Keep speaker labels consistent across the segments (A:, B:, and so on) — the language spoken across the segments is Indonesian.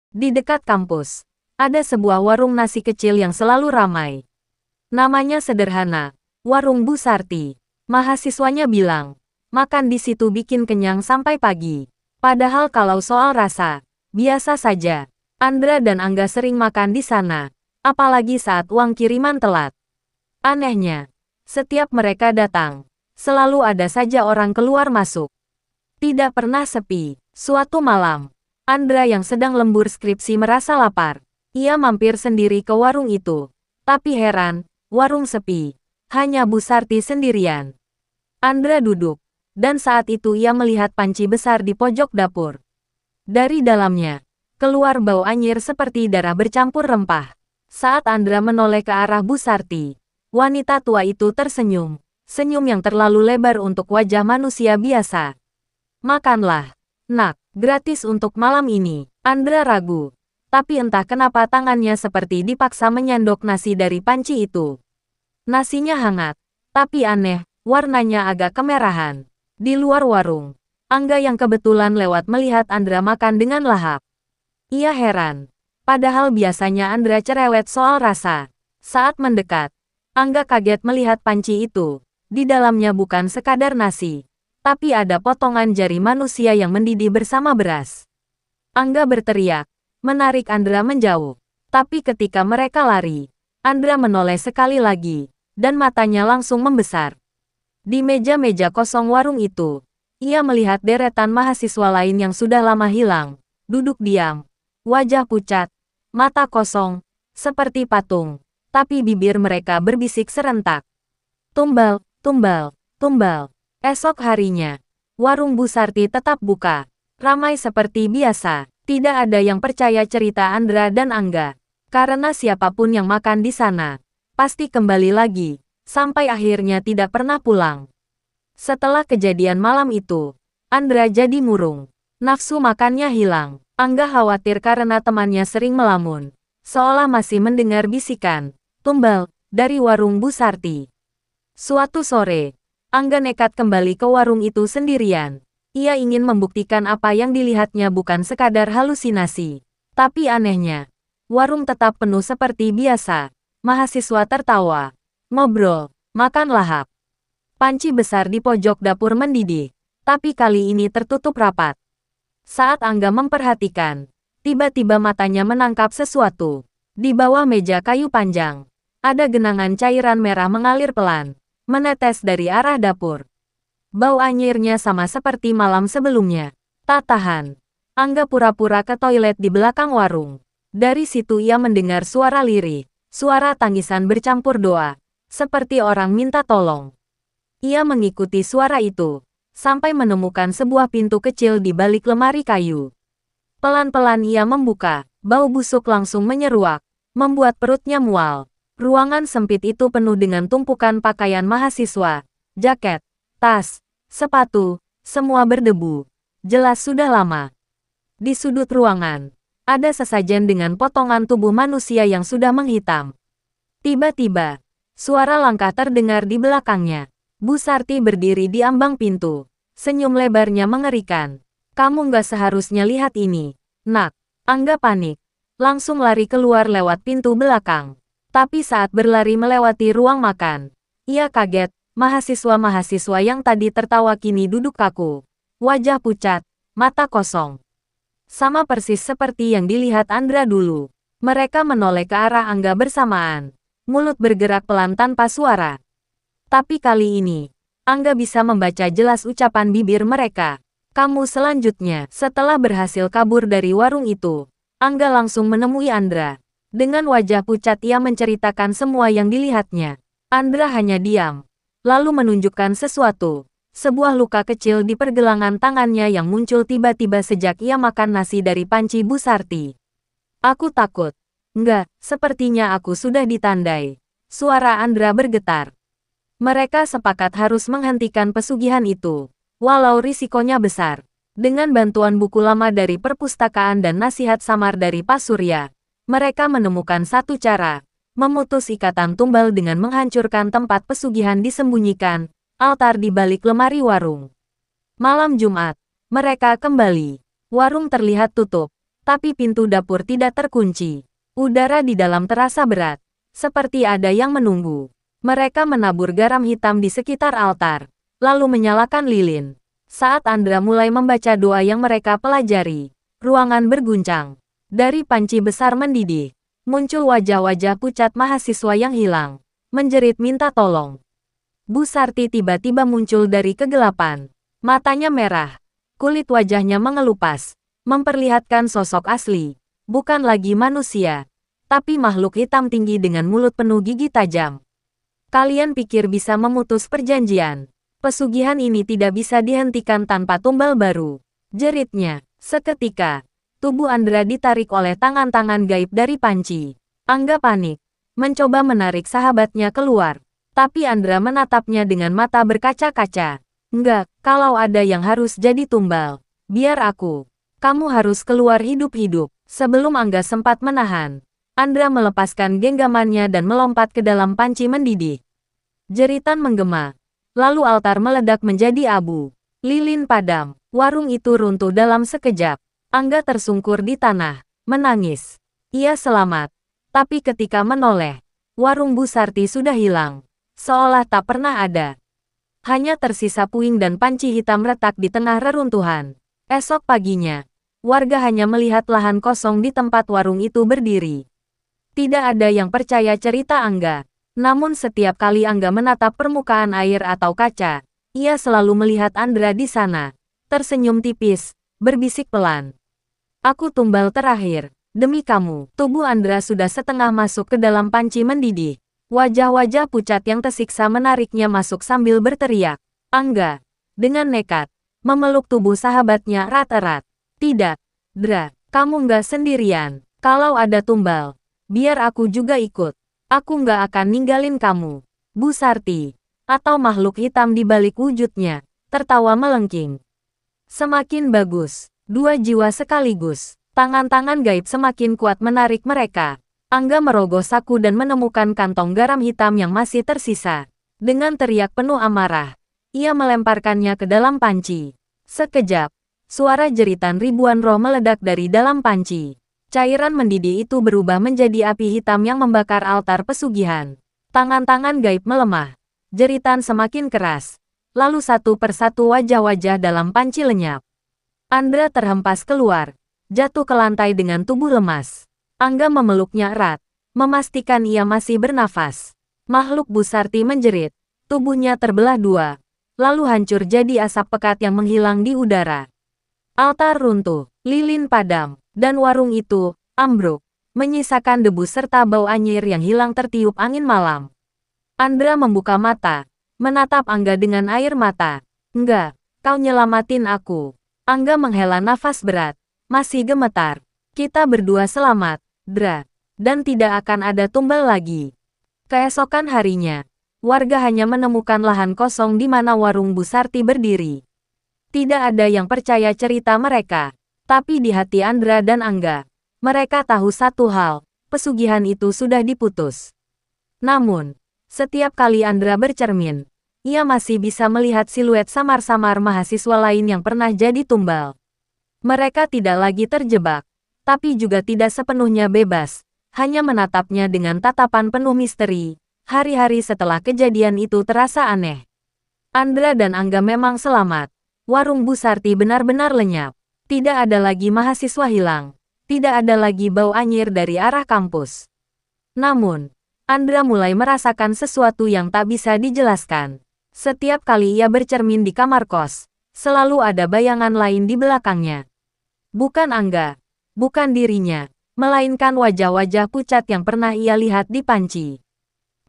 A: Di dekat kampus, ada sebuah warung nasi kecil yang selalu ramai. Namanya sederhana, Warung Bu Sarti. Mahasiswanya bilang, makan di situ bikin kenyang sampai pagi. Padahal kalau soal rasa, biasa saja. Andra dan Angga sering makan di sana, apalagi saat uang kiriman telat. Anehnya, setiap mereka datang, selalu ada saja orang keluar masuk. Tidak pernah sepi. Suatu malam, Andra yang sedang lembur skripsi merasa lapar. Ia mampir sendiri ke warung itu. Tapi heran, warung sepi. Hanya Bu Sarti sendirian. Andra duduk, dan saat itu ia melihat panci besar di pojok dapur. Dari dalamnya, keluar bau anyir seperti darah bercampur rempah. Saat Andra menoleh ke arah Bu Sarti, wanita tua itu tersenyum. Senyum yang terlalu lebar untuk wajah manusia biasa. Makanlah, nak, gratis untuk malam ini. Andra ragu. Tapi entah kenapa tangannya seperti dipaksa menyendok nasi dari panci itu. Nasinya hangat, tapi aneh, warnanya agak kemerahan. Di luar warung, Angga yang kebetulan lewat melihat Andra makan dengan lahap. Ia heran. Padahal biasanya Andra cerewet soal rasa. Saat mendekat, Angga kaget melihat panci itu. Di dalamnya bukan sekadar nasi, tapi ada potongan jari manusia yang mendidih bersama beras. Angga berteriak, menarik Andra menjauh. Tapi ketika mereka lari, Andra menoleh sekali lagi, dan matanya langsung membesar. Di meja-meja kosong warung itu, ia melihat deretan mahasiswa lain yang sudah lama hilang, duduk diam, wajah pucat, mata kosong, seperti patung, tapi bibir mereka berbisik serentak. Tumbal, tumbal, tumbal. Esok harinya, warung Bu Sarti tetap buka. Ramai seperti biasa. Tidak ada yang percaya cerita Andra dan Angga. Karena siapapun yang makan di sana, pasti kembali lagi, sampai akhirnya tidak pernah pulang. Setelah kejadian malam itu, Andra jadi murung. Nafsu makannya hilang. Angga khawatir karena temannya sering melamun, seolah masih mendengar bisikan, tumbal, dari warung Bu Sarti. Suatu sore, Angga nekat kembali ke warung itu sendirian. Ia ingin membuktikan apa yang dilihatnya bukan sekadar halusinasi. Tapi anehnya, warung tetap penuh seperti biasa. Mahasiswa tertawa, ngobrol, makan lahap. Panci besar di pojok dapur mendidih, tapi kali ini tertutup rapat. Saat Angga memperhatikan, tiba-tiba matanya menangkap sesuatu. Di bawah meja kayu panjang, ada genangan cairan merah mengalir pelan, menetes dari arah dapur. Bau anyirnya sama seperti malam sebelumnya. Tak tahan, Angga pura-pura ke toilet di belakang warung. Dari situ ia mendengar suara lirih, suara tangisan bercampur doa, seperti orang minta tolong. Ia mengikuti suara itu, sampai menemukan sebuah pintu kecil di balik lemari kayu. Pelan-pelan ia membuka, bau busuk langsung menyeruak, membuat perutnya mual. Ruangan sempit itu penuh dengan tumpukan pakaian mahasiswa, jaket, tas, sepatu, semua berdebu. Jelas sudah lama. Di sudut ruangan, ada sesajen dengan potongan tubuh manusia yang sudah menghitam. Tiba-tiba, suara langkah terdengar di belakangnya. Bu Sarti berdiri di ambang pintu. Senyum lebarnya mengerikan. Kamu nggak seharusnya lihat ini, nak. Angga panik. Langsung lari keluar lewat pintu belakang. Tapi saat berlari melewati ruang makan, ia kaget, mahasiswa-mahasiswa yang tadi tertawa kini duduk kaku. Wajah pucat, mata kosong. Sama persis seperti yang dilihat Andra dulu. Mereka menoleh ke arah Angga bersamaan. Mulut bergerak pelan tanpa suara. Tapi kali ini, Angga bisa membaca jelas ucapan bibir mereka. Kamu selanjutnya. Setelah berhasil kabur dari warung itu, Angga langsung menemui Andra. Dengan wajah pucat ia menceritakan semua yang dilihatnya. Andra hanya diam, lalu menunjukkan sesuatu. Sebuah luka kecil di pergelangan tangannya yang muncul tiba-tiba sejak ia makan nasi dari panci Bu Sarti. Aku takut. Enggak, sepertinya aku sudah ditandai. Suara Andra bergetar. Mereka sepakat harus menghentikan pesugihan itu, walau risikonya besar. Dengan bantuan buku lama dari perpustakaan dan nasihat samar dari Pak Surya, mereka menemukan satu cara, memutus ikatan tumbal dengan menghancurkan tempat pesugihan disembunyikan, altar di balik lemari warung. Malam Jumat, mereka kembali. Warung terlihat tutup, Tapi pintu dapur tidak terkunci. Udara di dalam terasa berat, seperti ada yang menunggu. Mereka menabur garam hitam di sekitar altar, lalu menyalakan lilin. Saat Andra mulai membaca doa yang mereka pelajari, ruangan berguncang. Dari panci besar mendidih, muncul wajah-wajah pucat mahasiswa yang hilang, menjerit minta tolong. Bu Sarti tiba-tiba muncul dari kegelapan. Matanya merah, kulit wajahnya mengelupas, memperlihatkan sosok asli, bukan lagi manusia, tapi makhluk hitam tinggi dengan mulut penuh gigi tajam. Kalian pikir bisa memutus perjanjian? Pesugihan ini tidak bisa dihentikan tanpa tumbal baru, jeritnya. Seketika, tubuh Andra ditarik oleh tangan-tangan gaib dari panci. Angga panik, mencoba menarik sahabatnya keluar, tapi Andra menatapnya dengan mata berkaca-kaca. Enggak, kalau ada yang harus jadi tumbal, biar aku. Kamu harus keluar hidup-hidup. Sebelum Angga sempat menahan, Andra melepaskan genggamannya dan melompat ke dalam panci mendidih. Jeritan menggema, lalu altar meledak menjadi abu. Lilin padam, warung itu runtuh dalam sekejap. Angga tersungkur di tanah, menangis. Ia selamat, tapi ketika menoleh, warung Bu Sarti sudah hilang, seolah tak pernah ada. Hanya tersisa puing dan panci hitam retak di tengah reruntuhan. Esok paginya, warga hanya melihat lahan kosong di tempat warung itu berdiri. Tidak ada yang percaya cerita Angga. Namun setiap kali Angga menatap permukaan air atau kaca, ia selalu melihat Andra di sana. Tersenyum tipis, berbisik pelan. Aku tumbal terakhir. Demi kamu. Tubuh Andra sudah setengah masuk ke dalam panci mendidih. Wajah-wajah pucat yang tersiksa menariknya masuk sambil berteriak. Angga, dengan nekat, memeluk tubuh sahabatnya erat-erat. Tidak, Dra, kamu nggak sendirian. Kalau ada tumbal, biar aku juga ikut. Aku nggak akan ninggalin kamu. Bu Sarti, atau makhluk hitam di balik wujudnya, tertawa melengking. Semakin bagus, dua jiwa sekaligus. Tangan-tangan gaib semakin kuat menarik mereka. Angga merogoh saku dan menemukan kantong garam hitam yang masih tersisa. Dengan teriak penuh amarah, ia melemparkannya ke dalam panci. Sekejap, suara jeritan ribuan roh meledak dari dalam panci. Cairan mendidih itu berubah menjadi api hitam yang membakar altar pesugihan. Tangan-tangan gaib melemah. Jeritan semakin keras. Lalu satu persatu wajah-wajah dalam panci lenyap. Andra terhempas keluar, jatuh ke lantai dengan tubuh lemas. Angga memeluknya erat, memastikan ia masih bernafas. Makhluk Bu Sarti menjerit, tubuhnya terbelah dua, lalu hancur jadi asap pekat yang menghilang di udara. Altar runtuh, lilin padam, dan warung itu ambruk, menyisakan debu serta bau anyir yang hilang tertiup angin malam. Andra membuka mata, menatap Angga dengan air mata. Enggak, kau nyelamatin aku. Angga menghela nafas berat, masih gemetar. Kita berdua selamat, Dra, dan tidak akan ada tumbal lagi. Keesokan harinya, warga hanya menemukan lahan kosong di mana warung Bu Sarti berdiri. Tidak ada yang percaya cerita mereka, tapi di hati Andra dan Angga, mereka tahu satu hal, pesugihan itu sudah diputus. Namun, setiap kali Andra bercermin, ia masih bisa melihat siluet samar-samar mahasiswa lain yang pernah jadi tumbal. Mereka tidak lagi terjebak, tapi juga tidak sepenuhnya bebas, hanya menatapnya dengan tatapan penuh misteri. Hari-hari setelah kejadian itu terasa aneh. Andra dan Angga memang selamat. Warung Bu Sarti benar-benar lenyap. Tidak ada lagi mahasiswa hilang. Tidak ada lagi bau anyir dari arah kampus. Namun, Andra mulai merasakan sesuatu yang tak bisa dijelaskan. Setiap kali ia bercermin di kamar kos, selalu ada bayangan lain di belakangnya. Bukan Angga, bukan dirinya, melainkan wajah-wajah pucat yang pernah ia lihat di panci.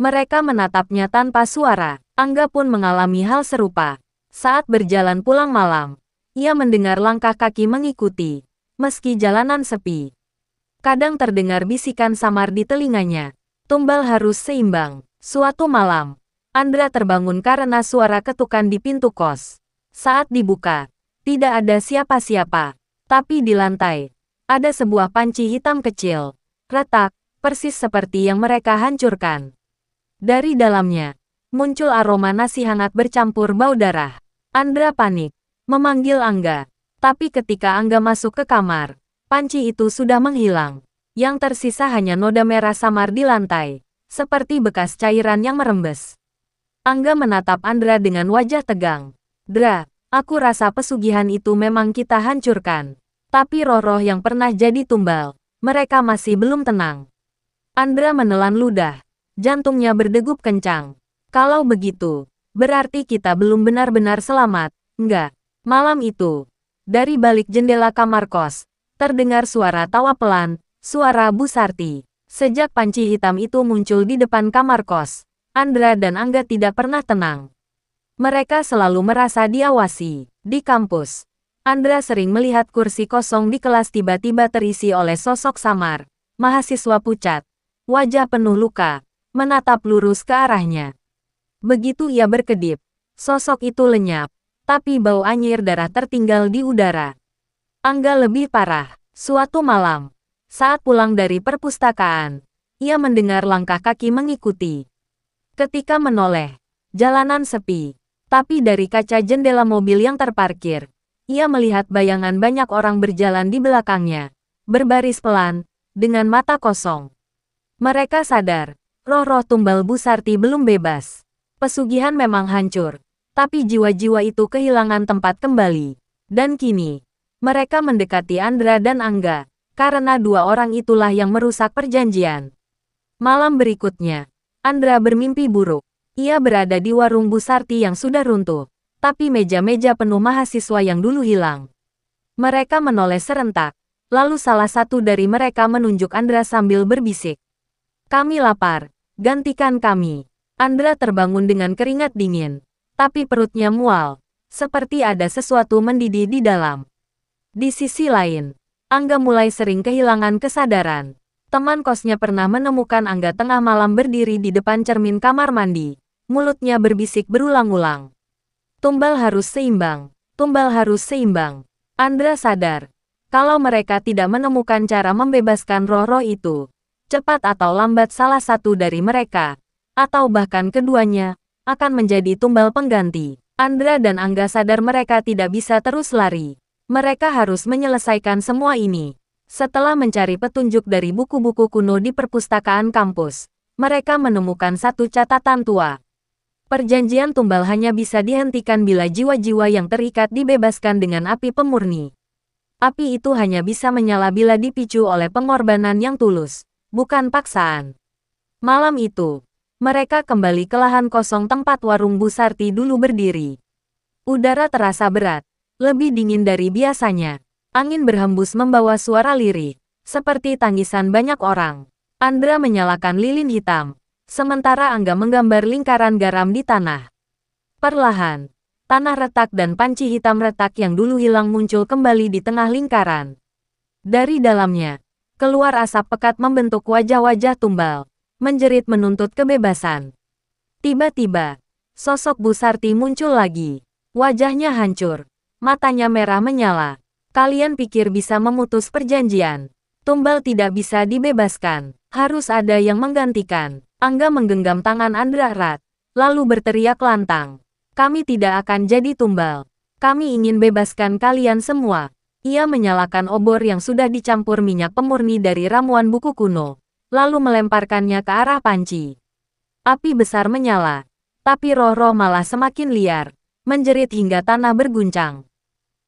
A: Mereka menatapnya tanpa suara. Angga pun mengalami hal serupa. Saat berjalan pulang malam, ia mendengar langkah kaki mengikuti, meski jalanan sepi. Kadang terdengar bisikan samar di telinganya. Tumbal harus seimbang. Suatu malam, Andra terbangun karena suara ketukan di pintu kos. Saat dibuka, tidak ada siapa-siapa. Tapi di lantai, ada sebuah panci hitam kecil, retak, persis seperti yang mereka hancurkan. Dari dalamnya, muncul aroma nasi hangat bercampur bau darah. Andra panik, memanggil Angga. Tapi ketika Angga masuk ke kamar, Panci itu sudah menghilang. Yang tersisa hanya noda merah samar di lantai, seperti bekas cairan yang merembes. Angga menatap Andra dengan wajah tegang. Dra, aku rasa pesugihan itu memang kita hancurkan. Tapi roh-roh yang pernah jadi tumbal, mereka masih belum tenang. Andra menelan ludah. Jantungnya berdegup kencang. Kalau begitu, berarti kita belum benar-benar selamat, enggak? Malam itu, dari balik jendela kamar kos, terdengar suara tawa pelan, suara Bu Sarti. Sejak panci hitam itu muncul di depan kamar kos, Andra dan Angga tidak pernah tenang. Mereka selalu merasa diawasi. Di kampus, Andra sering melihat kursi kosong di kelas tiba-tiba terisi oleh sosok samar, mahasiswa pucat, wajah penuh luka, menatap lurus ke arahnya. Begitu ia berkedip, sosok itu lenyap, tapi bau anyir darah tertinggal di udara. Angga lebih parah. Suatu malam, saat pulang dari perpustakaan, ia mendengar langkah kaki mengikuti. Ketika menoleh, jalanan sepi, tapi dari kaca jendela mobil yang terparkir, ia melihat bayangan banyak orang berjalan di belakangnya, berbaris pelan, dengan mata kosong. Mereka sadar, roh-roh tumbal Bu Sarti belum bebas. Pesugihan memang hancur, tapi jiwa-jiwa itu kehilangan tempat kembali. Dan kini, mereka mendekati Andra dan Angga, karena dua orang itulah yang merusak perjanjian. Malam berikutnya, Andra bermimpi buruk. Ia berada di warung Bu Sarti yang sudah runtuh, tapi meja-meja penuh mahasiswa yang dulu hilang. Mereka menoleh serentak, lalu salah satu dari mereka menunjuk Andra sambil berbisik. "Kami lapar, gantikan kami." Andra terbangun dengan keringat dingin, tapi perutnya mual, seperti ada sesuatu mendidih di dalam. Di sisi lain, Angga mulai sering kehilangan kesadaran. Teman kosnya pernah menemukan Angga tengah malam berdiri di depan cermin kamar mandi. Mulutnya berbisik berulang-ulang. Tumbal harus seimbang, tumbal harus seimbang. Andra sadar, kalau mereka tidak menemukan cara membebaskan roh-roh itu, cepat atau lambat salah satu dari mereka, atau bahkan keduanya, akan menjadi tumbal pengganti. Andra dan Angga sadar mereka tidak bisa terus lari. Mereka harus menyelesaikan semua ini. Setelah mencari petunjuk dari buku-buku kuno di perpustakaan kampus, mereka menemukan satu catatan tua. Perjanjian tumbal hanya bisa dihentikan bila jiwa-jiwa yang terikat dibebaskan dengan api pemurni. Api itu hanya bisa menyala bila dipicu oleh pengorbanan yang tulus, bukan paksaan. Malam itu, mereka kembali ke lahan kosong tempat warung Bu Sarti dulu berdiri. Udara terasa berat. Lebih dingin dari biasanya. Angin berhembus membawa suara lirih, seperti tangisan banyak orang. Andra menyalakan lilin hitam, sementara Angga menggambar lingkaran garam di tanah. Perlahan, tanah retak dan panci hitam retak yang dulu hilang muncul kembali di tengah lingkaran. Dari dalamnya, keluar asap pekat membentuk wajah-wajah tumbal, menjerit menuntut kebebasan. Tiba-tiba, sosok Bu Sarti muncul lagi. Wajahnya hancur. Matanya merah menyala. Kalian pikir bisa memutus perjanjian? Tumbal tidak bisa dibebaskan. Harus ada yang menggantikan. Angga menggenggam tangan Andra erat, lalu berteriak lantang. Kami tidak akan jadi tumbal. Kami ingin bebaskan kalian semua. Ia menyalakan obor yang sudah dicampur minyak pemurni dari ramuan buku kuno, lalu melemparkannya ke arah panci. Api besar menyala, tapi roh-roh malah semakin liar, menjerit hingga tanah berguncang.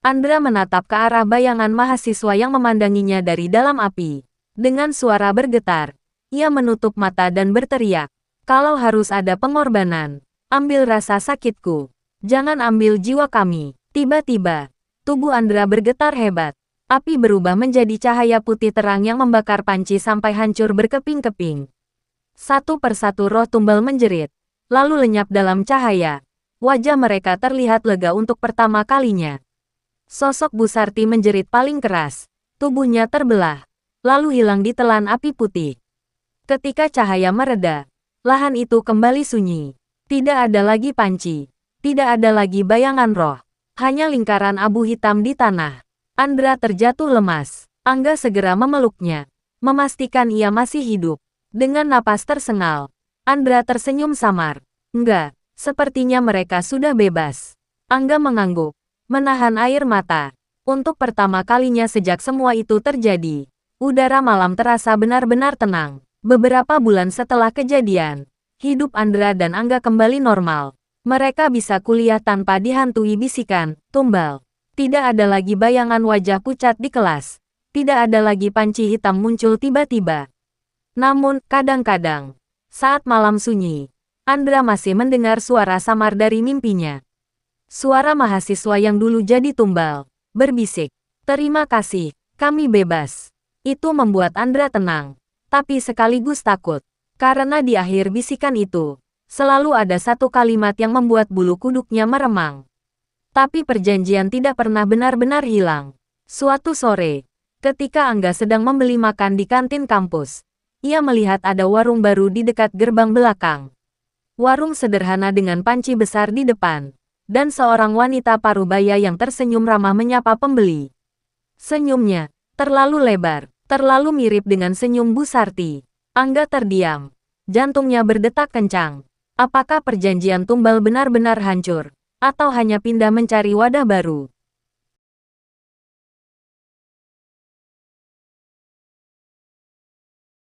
A: Andra menatap ke arah bayangan mahasiswa yang memandanginya dari dalam api. Dengan suara bergetar, ia menutup mata dan berteriak, "Kalau harus ada pengorbanan, ambil rasa sakitku. Jangan ambil jiwa kami." Tiba-tiba, tubuh Andra bergetar hebat. Api berubah menjadi cahaya putih terang yang membakar panci sampai hancur berkeping-keping. Satu persatu roh tumbal menjerit, lalu lenyap dalam cahaya. Wajah mereka terlihat lega untuk pertama kalinya. Sosok Bu Sarti menjerit paling keras. Tubuhnya terbelah, lalu hilang ditelan api putih. Ketika cahaya mereda, lahan itu kembali sunyi. Tidak ada lagi panci. Tidak ada lagi bayangan roh. Hanya lingkaran abu hitam di tanah. Andra terjatuh lemas. Angga segera memeluknya, memastikan ia masih hidup. Dengan napas tersengal, Andra tersenyum samar. Enggak, sepertinya mereka sudah bebas. Angga mengangguk, menahan air mata. Untuk pertama kalinya sejak semua itu terjadi, udara malam terasa benar-benar tenang. Beberapa bulan setelah kejadian, hidup Andra dan Angga kembali normal. Mereka bisa kuliah tanpa dihantui bisikan, tumbal. Tidak ada lagi bayangan wajah pucat di kelas. Tidak ada lagi panci hitam muncul tiba-tiba. Namun, kadang-kadang, saat malam sunyi, Andra masih mendengar suara samar dari mimpinya. Suara mahasiswa yang dulu jadi tumbal, berbisik, "Terima kasih, kami bebas." Itu membuat Andra tenang, tapi sekaligus takut. Karena di akhir bisikan itu, selalu ada satu kalimat yang membuat bulu kuduknya meremang. Tapi perjanjian tidak pernah benar-benar hilang. Suatu sore, ketika Angga sedang membeli makan di kantin kampus, ia melihat ada warung baru di dekat gerbang belakang. Warung sederhana dengan panci besar di depan, dan seorang wanita parubaya yang tersenyum ramah menyapa pembeli. Senyumnya terlalu lebar, terlalu mirip dengan senyum Bu Sarti. Angga terdiam. Jantungnya berdetak kencang. Apakah perjanjian tumbal benar-benar hancur? Atau hanya pindah mencari wadah baru?